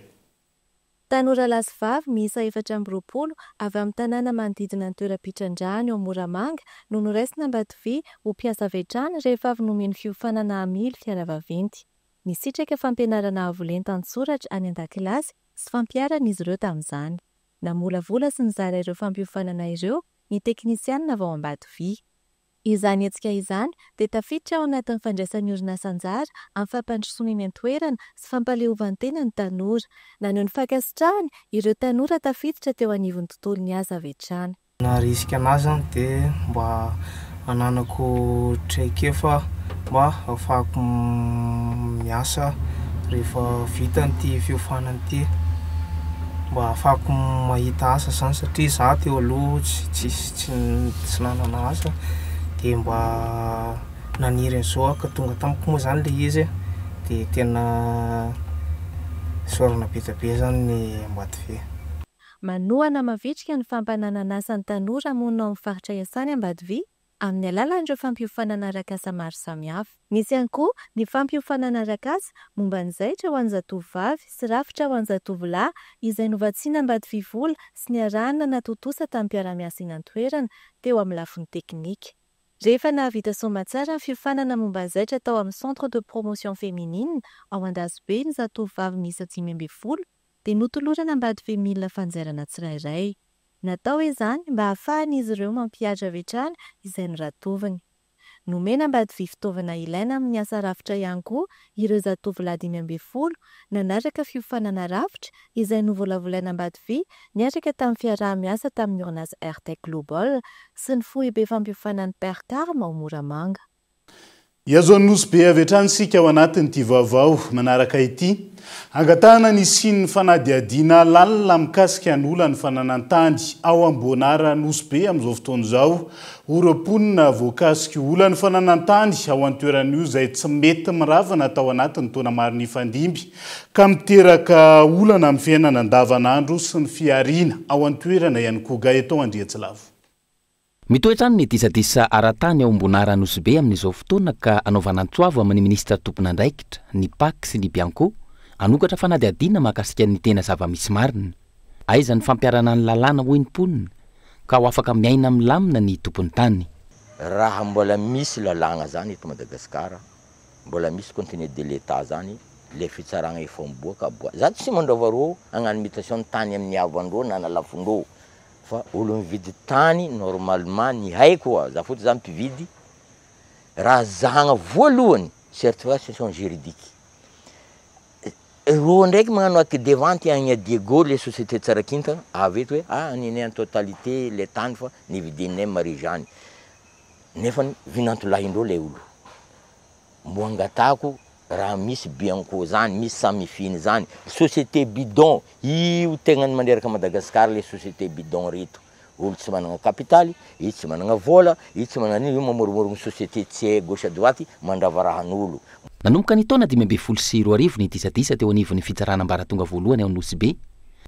S19: Tanora lasivavy miisa 420 avy amin'ny tanàna manodidina ny toeram-pitrandrahana ao Moramanga no noraisina Mbadivy ho mpiasa avy hatrany rehefa avy nomeny fiofanana amily fiara vaventy. Nisitraka fampianarana avolenta an-tsoratra any an-dakilasy sy fampiarana izy ireo tamin'izany. Namolavola sy nizara ireo fampiofanana ireo ny teknisianina avy ao Mbadivy. Izany hetsika izany dia tafiditra ao anatin'ny fandraisan'ny orinasa anjara amin'ny fampandrosoana eny an-toerana sy fampaleovan-tena ny tanora. Naneho ny fankasitrahany ireo tanora tafiditra teo anivon'ny tontolon'ny asa avy hatrany.
S20: Na risika anazy zany dia mba ananako traikefa mba ahafahako miasa rehefa vita n'ity fiofanana ity mba ahafahako mahita asa zany satria za teo aloha tsy nanana asa dia mba naniry an'izao ka tonga tamiko moa zany le izy dia tena sorana betabe zany ny Mbadivy.
S19: Manohana mavitrika ny fampananana asan'ny tanora monina amin'ny faritra iasany Mbadivy amin'ny alalan'ireo fampiofanana arak'asa maro samihafa. Misy ihany koa ny fampiofanana arak'asa momba ny zaitra ho an'ny zatovovavy sy rafitra ho an'ny zatovolahy izay novatsiana Mbadivy vola sy ny arahana natotosa tamin'ny mpiara-miasa eny an-toerana teo amin'ny lafiny teknika. Rehefa nahavita soamantsara ny fiofanana momba ny zaitra tao amin'ny centre de promotion féminine ao Andasibe ny zatovovavy miisa 520 dia notolorana Mbadivy milina fanjairana tsirairay. Natao izany mba ahafahan'izy ireo mampiatra avy hatrany izay noratovany. Nomena Mbadivy fitaovana ilaina amin'ny asa rafitra ihany koa ireo zatovolahy 520 nanaraka fiofanana rafitra izay novolavolaina Mbadivy niaraka tamin'ny fiaraha-miasa tamin'ny orinasa Airtech Global sy ny foibe fampiofanan'ny Père Carme ao Moramanga.
S6: Iazo nosy be avy hatrany sika ao anatin'ity vaovao manaraka ity. Angatahana ny siny fanadihadiana lalina mikasika ny olana fananantany ao Ambonara nosy be amin'izao fotoana izao. Oram-ponina voakasika olana fananantany ao an-toeran'io izay tsy mety miravana tao anatin'ny taona maro ny fandimby ka miteraka olana amin'ny fiainana andavanandro sy ny fiariana ao an-toerana ihany koa Gaëtan Andriatsilavo.
S7: Mitoetrany ny disadisa aratany ao Ambonara nosy be amin'izao fotoana ka anaovana antsoavo amin'ny ministra tompon'andraikitra ny Pak sy ny Bianco anokatra fanadihadiana mahakasika ny tena zava-misy marina. Aiza ny fampiarana ny lalàna ho imponina ka ho afaka miaina milamina ny tompon'ny tany.
S21: Raha mbola misy lalàna zany eto Madagasikara, mbola misy continuité de l'État zany, le fitsarana efa miboaka aboa. Za tsy mandrava rô hagnano mutation tany amin'ny avandrô na lafondrô. Fa olo mividy tany normalement ny haiko za foto za mpividy raha zahagna voalohany certification juridique. Ro ndraiky magnano acte de vente agny Diego les sociétés tsarakinta avy eto hoe nini en totalité le tany fa nividinay Marijany. Nefa vinantolahindreo le olo. Mbo angatako raha misy Bianco zany, misy Samifiny zany, société bidon, io tegnany manderaka Madagasikara le société bidon reto. Olo tsy managna kapitaly, io tsy managna vola, io tsy managna io mamoromorogno société tsy gauche à droite mandrava rahan'olo.
S7: Nanomboka ny taona 2024 ny disadisa teo anivon'ny fitsarana ambaratonga voalohany ao Nosy be,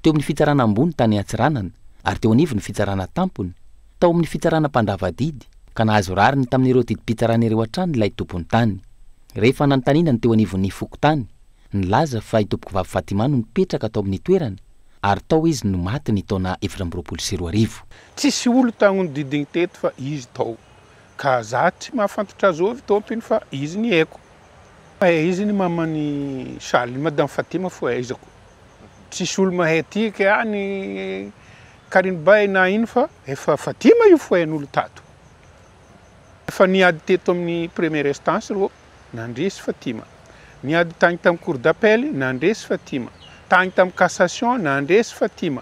S7: teo amin'ny fitsarana ambony tany Atsiranana, ary teo anivon'ny fitsarana tampony, tao amin'ny fitsarana Mpandravadidy, ka nahazo rariny tamin'ireo didi-pitsarana ireo hatrany ilay tompony tany. Rehefa nanontaniana ny teo anivon'ny fokotany, nilaza fa itopoko vavy Fatima no nipetraka tao amin'ny toerany, ary tao izy no maty ny taona 2024.
S22: Tsisy olo tagno didiny teto fa izy tao. Ka za tsy mahafantatra azovy tompiny fa izy ny haiko. Izy ny mamany Charles, Madame Fatima fo aizako. Tsisy olo mahay tiky ny Karine Bay na ino fa efa Fatima io fo hain'olo tato. Efa niady teto amin'ny première instance rô nandresy Fatima. Niady tagny tamin'ny cour d'appel nandresy Fatima. Tagny tamin'ny cassation nandresy Fatima.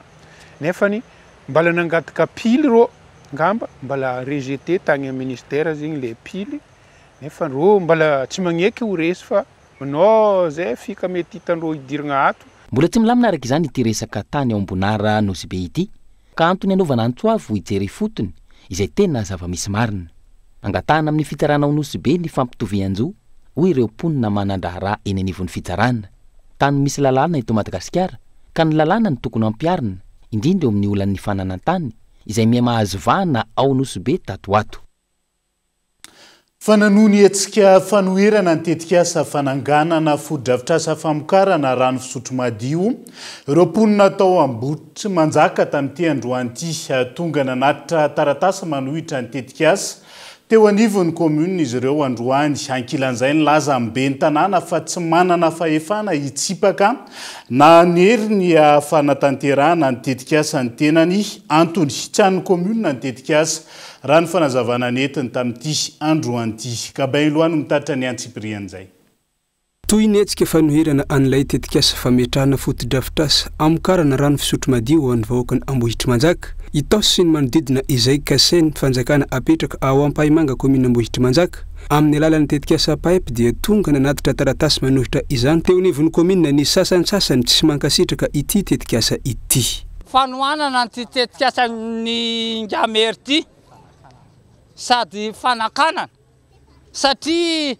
S22: Nefany mbala nangataka pily rô ngamba mbala rejeté tagny amin'ny ministère zegny le pily. Nefa rô mbala tsy magneky ho resy fa manao zay fika mety hitandrô idiragna ato.
S7: Mbola tsy milamina araka izany ity resaka tany ao ambonara nosy be ity ka antony anaovana antsoavo hijery fotony izay tena zava-misy marina. Angatahana amin'ny fitsarana ao nosy be ny fampitovian-jo hoy ireo mponina manandraharaha eny anivon'ny fitsarana. Tany misy lalàna eto Madagasikara ka ny lalàna ny tokony ampiarina indrindra eo amin'ny olan'ny fananantany izay miha-mahazo vahana ao nosy be tato ato.
S6: Fananony etsika fanoherana nitetika asa fananganana fodrafitrasa famokarana rano fisotro madio ireo mponina atao Ambotitra manjaka tamin'ity androany ity tonga nanatitra taratasy manohitra nitetika asa teo anivon'ny commune izy ireo androany ankilan'izay ny laza amin'ny ben'ny tanàna fa tsy manana fahefana hitsipaka na nery ny fanatanterahana nitetika asa ny tenany antony tsy an'ny commune nitetika asa raha ny fanazavana netiny tamin'ity androany ity ka bailoany mitatra ny antsiprian'izay.
S8: Toy ny etsika fanoherana an'ilay tetikasa fametrahana fotodrafitrasa amokarana rano fisotro madio ho an'ny vahoakany Ambohitra Manjaka. Itaosy sy ny manodidina izay kasainy fanjakana apetraka ao Ampahimanga commune Ambohitra Manjaka. Amin'ny alalan'ny tetikasa pipe dia tonga nanatitra taratasy manohitra izany teo anivon'ny commune ny sasansasany tsy mankasitraka ity tetikasa ity.
S1: Fanohanana ny tetikasa ny Ngamery ity sady fanakanana satria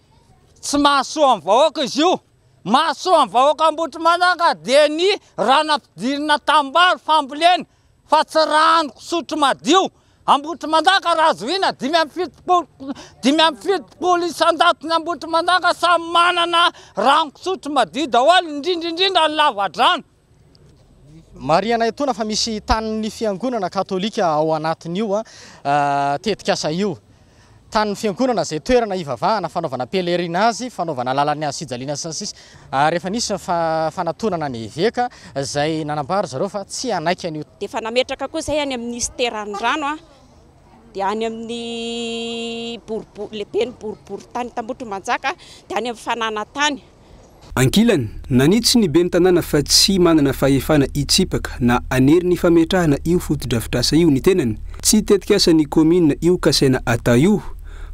S1: tsy mahasoa amin'ny vahoaka izy io. Mahasoa amin'ny vahoaka Ambohitra Manjaka dia ny rano ampidirina tambary fambolena fa tsy rano fisotro madio. Ambohitra Manjaka raha zoina 5 isan-datony Ambohitra Manjaka samy manana rano fisotro madio daholo indrindrindrindra ny lava-drano.
S2: Mariana etona fa misy tanin'ny fiangonana katolika ao anatin'io tetikasa io. Tanin'ny fiangonana zay toerana ivavahana fanaovana pelerinage, fanaovana lalany asijaliana sy ny sisa. Rehefa nisy fanatonana ny eveka zay nanambary zareo fa tsy anaiky an'io.
S23: Dia efa nametraka koa zay any amin'ny ministeran'ny rano dia any amin'ny lehiben'ny boribory tany Ambohitra Manjaka dia any amin'ny fananantany.
S8: Ankilany nanitsy ny ben'ny tanàna fa tsy manana fahefana hitsipaka na anery ny fametrahana io fotodrafitrasa io ny tenany. Tsy tetikasa ny commune io kasaina atao io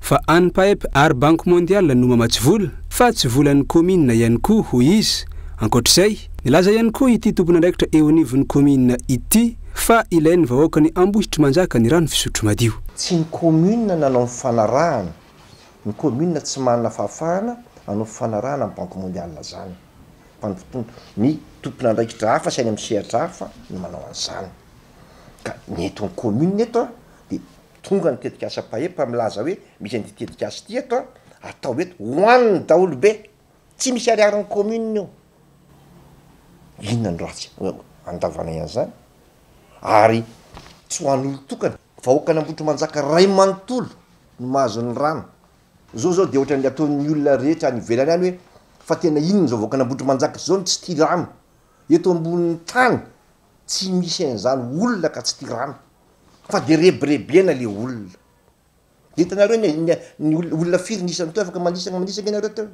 S8: fa an'ny pipe ary Banque Mondiale no mamatsy vola fa tsy volan'ny commune ihany koa hoy izy. Ankoatr'izay nilaza ihany koa ity tompon'andraikitra eo anivon'ny commune ity fa ilain'ny vahoakany Ambohitra Manjaka ny rano fisotro madio.
S24: Tsy ny commune nanao mifanarahana, ny commune tsy manana fahafahana hanao fanarahana amin'ny Banque Mondiale zany. Ny tompon'andraikitra hafa sainy amin'ny sehatra hafa ny manao an'izany. Ka ny eto ny commune eto dia tonga ny tetikasa pahepa milaza hoe misy an'ity tetikasa ity eto atao hoe hoaniny daholo be tsy misy ariaran'ny commune io. Inona ny ratsy andavana ihany ary tsy ho an'olo tokana vahoakany Ambohitra Manjaka ray manontolo no mahazo ny rano. Zao dia ohatran'ny ataon'ny olona rehetra any ivelany any hoe fa tena inona zao vahoakany Ambohitra Manjaka zao tsy tia rano. Eto ambonin'ny tany tsy misy an'izany olona ka tsy tia rano fa dia rebirebiena le olona. Dia hitanareo ny olona firy nisany teo afaka manisaka ianareo teo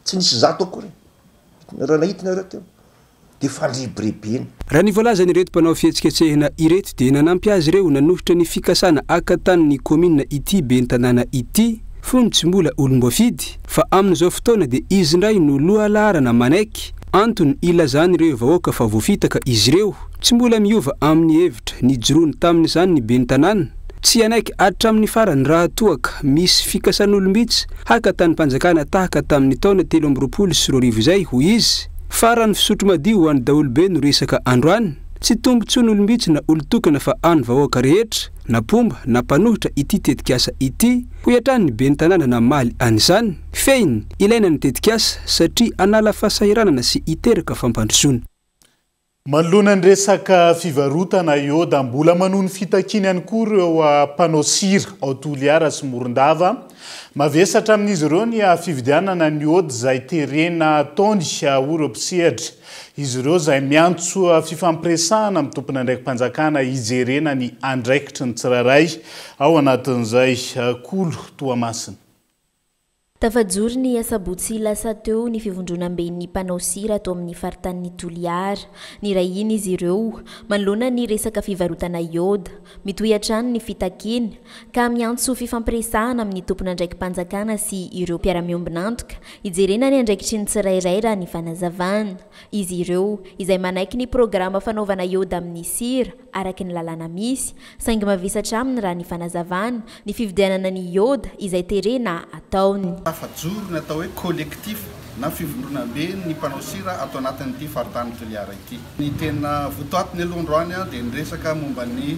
S24: tsy nisy zato akory raha nahitinareo teo dia fa rebirebiena.
S8: Raha ny voalazany ireto mpanao fihetsiketsehina ireto dia nanampy azy ireo nanohitra ny fikasana akatan'ny commune ity ben'ny tanàna ity fony tsy mbola olomboafidy fa amin'izao fotoana dia izy indray no lohalarana manaiky antony ilazany ireo vahoaka fa voafitaka izy ireo tsy mbola miova amin'ny hevitra nijoroany tamin'izany ny ben'ny tanàna tsy anaiky hatramin'ny farany raha toaka misy fikasan'olombitsy haka tany mpanjakana tahaka tamin'ny taona 2024 izay hoy izy fa rano fisotro madio ho an'ny daholobe no resaka androany tsy tombontsoa olombitsy na olotokana fa any vahoaka rehetra na pomba na mpanohitra ity tetikasa ity ho iatran'ny ben'ny tanàna na maly an'izany feiny ilaina ny tetikasa satria anala fahasahiranana sy hiteraka fampandrosoana.
S6: manoloana ny resaka fivarotana eo da mbola manohy ny fitakiny ihany koa ireo mpanao sira ao Toliara sy Morondava mavesatra amin'izy ireo ny fividianana ny ody izay terena taony orompisehatra izy ireo izay miantso fifampiresahana amin'ny tompony andraikimpanjakana hijerena ny andraikitry ny tsiraray ao anatin'izay Kolo Toamasina.
S3: Tafajoro ny asabotsy lasa teo ny fivondronam-ben'ny mpanao sira atao amin'ny faritany Toliara. Ny ray iny izy ireo manoloana ny resaka fivarotana ioda, mitohy hatrany ny fitakiny ka miantso fifampiresahana amin'ny tompony andraikimpanjakana sy ireo mpiara-miombinantoka hijerena ny andraikitry ny tsirairay raha ny fanazavana. Izy ireo izay manaiky ny programa fanaovana ioda amin'ny sira araky ny lalàna misy saingy mavesatra aminy raha ny fanazavana ny fividianana ny ioda izay terena ataony.
S9: Tafajoro ny atao hoe collectif na fivondronam-be ny mpanao sira atao anatin'ity faritany Toliara ity. Ny tena votoatiny aloha androany dia ny resaka momba ny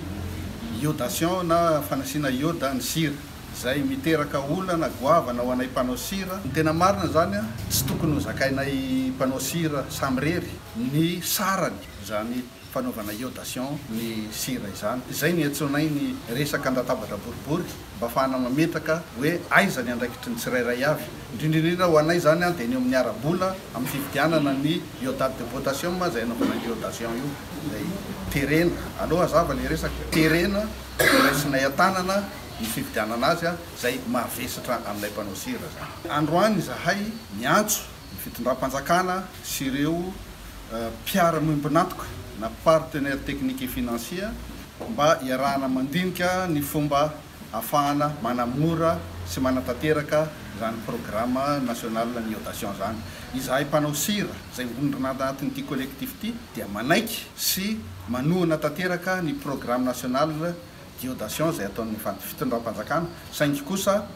S9: iodation na fanasiana ioda ny sira izay miteraka olana goavana ho anay mpanao sira. Ny tena marina zany tsy tokony ho zakainay mpanao sira samyrery ny sarany zany fanaovana iodation ny sira izany. Izay ny antsonay ny resaka andatabatra boribory mba ahafahana mametaka hoe aiza ny andraikitry ny tsirairay avy. Indrindrindrindra ho anay zany dia ny amin'ny arabola amin'ny fividianana ny iodate de potassium izay anaovana iodation io izay terena. Aloha hazava le resaka terena raisinay an-tanana ny fividianana azy izay mavesatra aminay mpanao sira zany. Androany izahay miantso ny fitondram-panjakana sy ireo mpiara-miombinantoka na partenaire technique et financier mba iarahana mandinika ny fomba afahana manamora sy manatanteraka zany programme national ny iodation zany. Izahay mpanao sira izay vondrona anatin'ity collectif ity dia manaiky sy manohana tanteraka ny programme national d'iodation izay ataon'ny fitondram-panjakana saingy kosa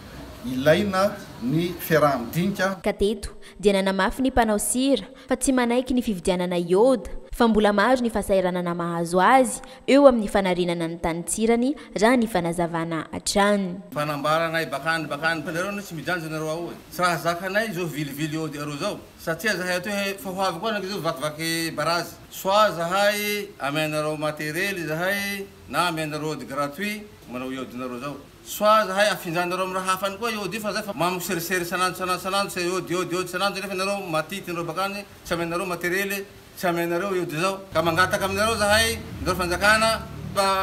S9: ilaina ny fiaraha-midinika.
S3: Kateto dia nanamafy ny mpanao sira fa tsy manaiky ny fividianana ioda fa mbola maro ny fasairanana mahazo azy eo amin'ny fanarinana ny tanitsirany raha ny fanazavana hatrany.
S10: Fanambaranay bakany penareo tsy mijanjy nareo ao tsy raha zakanay zao vilivily ody areo zao satria zahay ato fa hoavy koa nak zao vakivaky barazy soit zahay amenareo matériel zahay na amenareo ody gratuit manao iodinareo zao soit zahay afinjanareo amin'ny raha hafany koa iody fa zay fa mamoserisery sanandro se iody sanandro nefa nareo matity nareo bakany tsy amenareo matériel tsy amenareo iody zao ka mangataka aminareo zahay ndreo fanjakana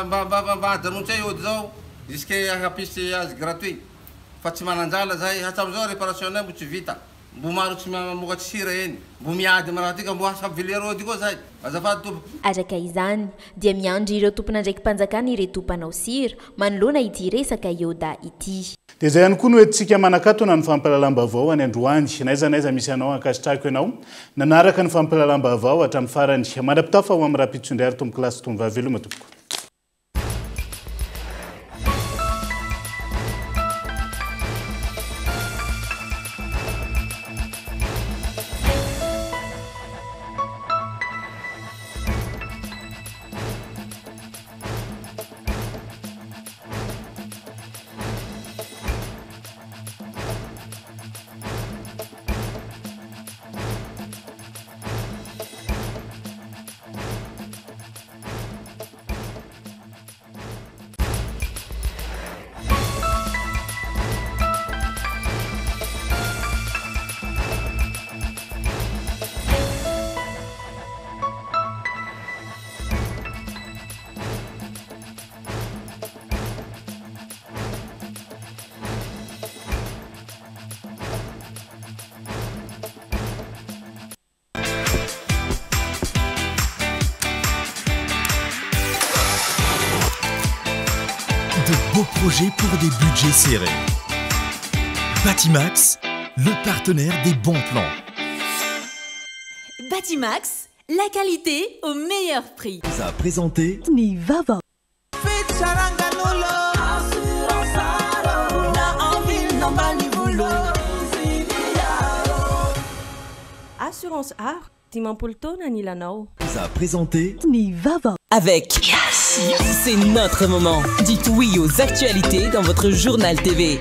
S10: mba adarontsa iody zao jusque hapisy azy gratuit fa tsy mananjala zahay hatramizao réparation mbo tsy vita mbo maro tsy mamokatsy sira eny mbo miady amaraha ty ka mbo asavilero ody koa zahay azafady tompo.
S3: Araka izany dia miandry ireo tompona andraikimpanjakana ireto mpanao sira manoloana ity resaka ioda ity.
S6: Dia izay ihany koa no hoentsika manakatona ny fampahalalam-baovao any Androany. Naiza misy anao ankasitrako ianao nanaraka ny fampahalalam-baovao hatramin'ny farany manam-pitafa ho amin'ny raha-pitsondry ary tombo kilasy tombo vaveloma tompoko.
S11: De beaux projets pour des budgets serrés. Batimax, le partenaire des bons plans.
S25: Batimax, la qualité au meilleur prix.
S11: Vous a présenté
S25: Nivava.
S5: Assurance Art, Timampoltona Nilanao.
S11: Vous a présenté
S25: Nivava. Avec c'est notre moment. Dites oui aux actualités dans votre journal TV.